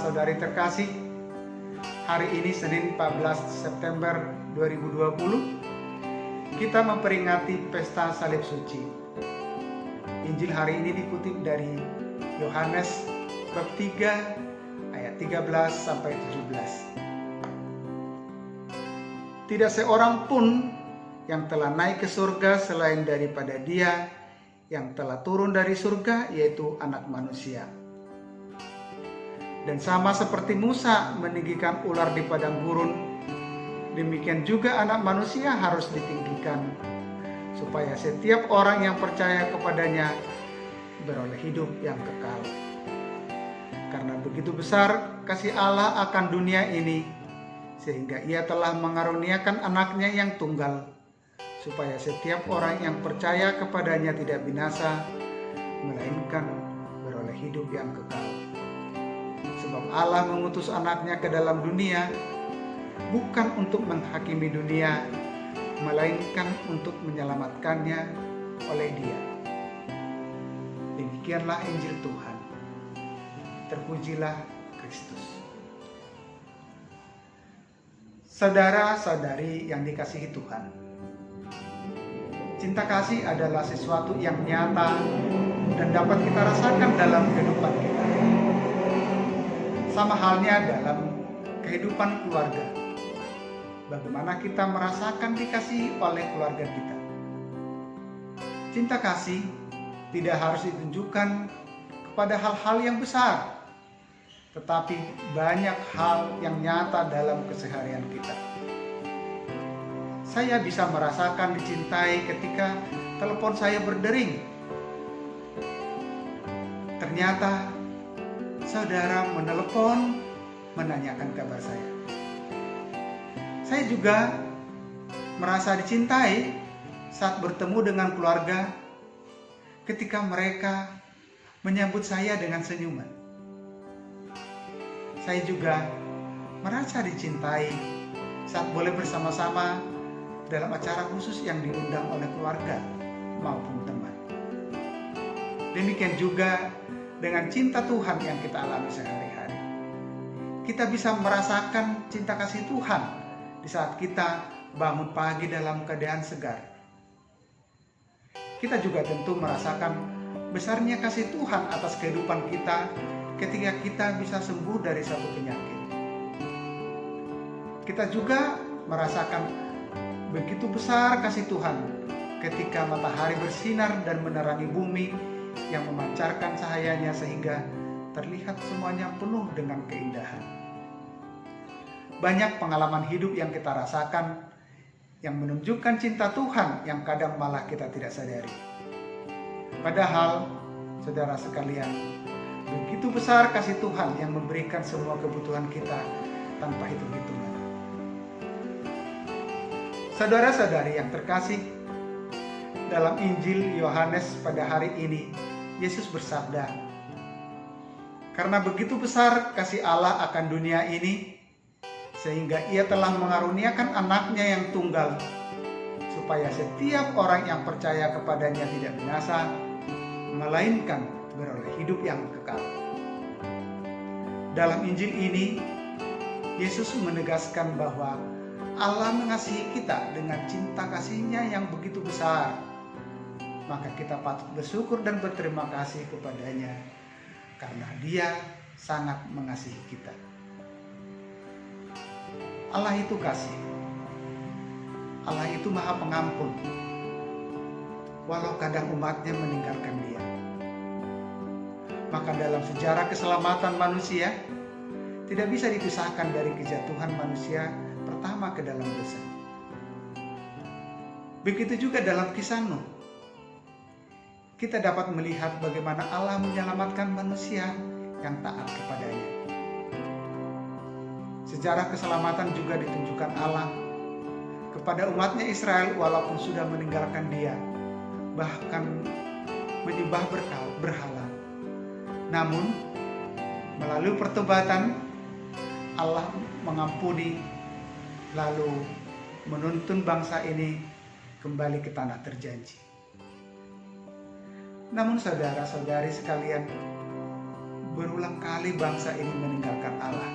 saudara-saudari terkasih, hari ini Senin 14 September 2020, kita memperingati Pesta Salib Suci. Injil hari ini dikutip dari Yohanes bab 3 ayat 13 sampai 17. Tidak seorang pun yang telah naik ke surga selain daripada Dia yang telah turun dari surga, yaitu Anak Manusia. Dan sama seperti Musa meninggikan ular di padang gurun, demikian juga Anak Manusia harus ditinggikan, supaya setiap orang yang percaya kepadanya beroleh hidup yang kekal. Karena begitu besar kasih Allah akan dunia ini, sehingga Ia telah mengaruniakan Anaknya yang tunggal, supaya setiap orang yang percaya kepadanya tidak binasa, melainkan beroleh hidup yang kekal. Sebab Allah mengutus Anaknya ke dalam dunia, bukan untuk menghakimi dunia, melainkan untuk menyelamatkannya oleh Dia. Demikianlah Injil Tuhan. Terpujilah Kristus. Saudara-saudari yang dikasihi Tuhan, cinta kasih adalah sesuatu yang nyata dan dapat kita rasakan dalam kehidupan kita. Sama halnya dalam kehidupan keluarga. Bagaimana kita merasakan dikasihi oleh keluarga kita. Cinta kasih tidak harus ditunjukkan kepada hal-hal yang besar, tetapi banyak hal yang nyata dalam keseharian kita. Saya bisa merasakan dicintai ketika telepon saya berdering. Ternyata saudara menelepon menanyakan kabar saya. Saya juga merasa dicintai saat bertemu dengan keluarga ketika mereka menyambut saya dengan senyuman. Saya juga merasa dicintai saat boleh bersama-sama dalam acara khusus yang diundang oleh keluarga maupun teman. Demikian juga dengan cinta Tuhan yang kita alami sehari-hari. Kita bisa merasakan cinta kasih Tuhan di saat kita bangun pagi dalam keadaan segar. Kita juga tentu merasakan besarnya kasih Tuhan atas kehidupan kita ketika kita bisa sembuh dari satu penyakit. Kita juga merasakan begitu besar kasih Tuhan ketika matahari bersinar dan menerangi bumi yang memancarkan cahayanya sehingga terlihat semuanya penuh dengan keindahan. Banyak pengalaman hidup yang kita rasakan yang menunjukkan cinta Tuhan yang kadang malah kita tidak sadari. Padahal, saudara sekalian, begitu besar kasih Tuhan yang memberikan semua kebutuhan kita tanpa hitung-hitungan. Saudara-saudari yang terkasih, dalam Injil Yohanes pada hari ini, Yesus bersabda, "Karena begitu besar kasih Allah akan dunia ini, sehingga Ia telah mengaruniakan Anaknya yang tunggal, supaya setiap orang yang percaya kepadanya tidak binasa, melainkan beroleh hidup yang kekal." Dalam Injil ini, Yesus menegaskan bahwa Allah mengasihi kita dengan cinta kasih-Nya yang begitu besar. Maka kita patut bersyukur dan berterima kasih kepadanya karena Dia sangat mengasihi kita. Allah itu kasih. Allah itu Maha Pengampun. Walau kadang umatnya meninggalkan Dia. Maka dalam sejarah keselamatan manusia tidak bisa dipisahkan dari kejatuhan manusia pertama ke dalam dosa. Begitu juga dalam kisah Nuh. Kita dapat melihat bagaimana Allah menyelamatkan manusia yang taat kepadanya. Sejarah keselamatan juga ditunjukkan Allah kepada umatnya Israel walaupun sudah meninggalkan Dia, bahkan menyembah berhala. Namun, melalui pertobatan, Allah mengampuni lalu menuntun bangsa ini kembali ke tanah terjanji. Namun saudara-saudari sekalian, berulang kali bangsa ini meninggalkan Allah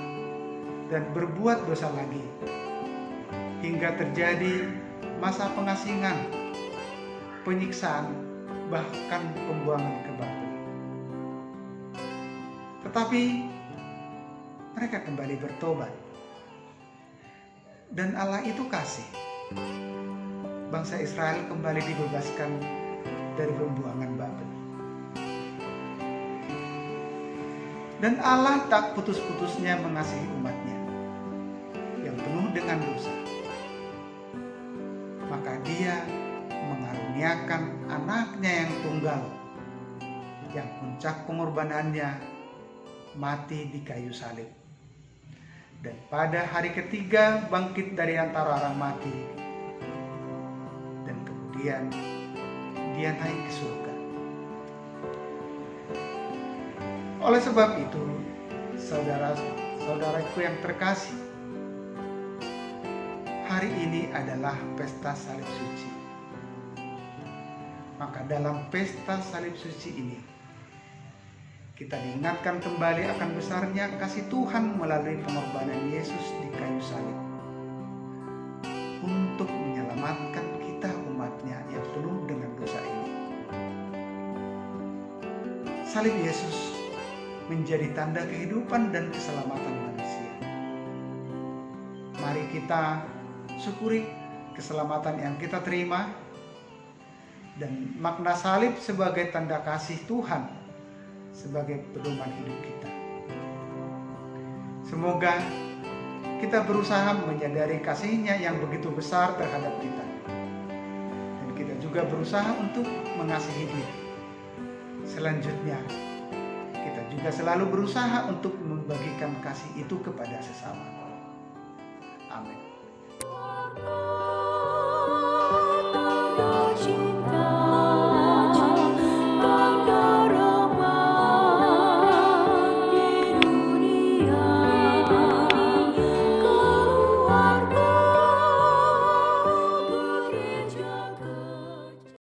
dan berbuat dosa lagi, hingga terjadi masa pengasingan, penyiksaan, bahkan pembuangan ke Babel. Tetapi mereka kembali bertobat, dan Allah itu kasih. Bangsa Israel kembali dibebaskan dari pembuangan Babel. Dan Allah tak putus-putusnya mengasihi umatnya yang penuh dengan dosa. Maka Dia mengaruniakan anaknya yang tunggal, yang puncak pengorbanannya mati di kayu salib. Dan pada hari ketiga bangkit dari antara orang mati. Dan kemudian Dia naik ke surga. Oleh sebab itu, saudara-saudaraku yang terkasih, hari ini adalah pesta salib suci. Maka dalam pesta salib suci ini, kita diingatkan kembali akan besarnya kasih Tuhan melalui pengorbanan Yesus di kayu salib untuk menyelamatkan kita umatnya yang penuh dengan dosa ini. Salib Yesus menjadi tanda kehidupan dan keselamatan manusia. Mari kita syukuri keselamatan yang kita terima dan makna salib sebagai tanda kasih Tuhan sebagai pedoman hidup kita. Semoga kita berusaha menyadari kasih-Nya yang begitu besar terhadap kita, dan kita juga berusaha untuk mengasihi Dia. Selanjutnya, kita juga selalu berusaha untuk membagikan kasih itu kepada sesama. Amin.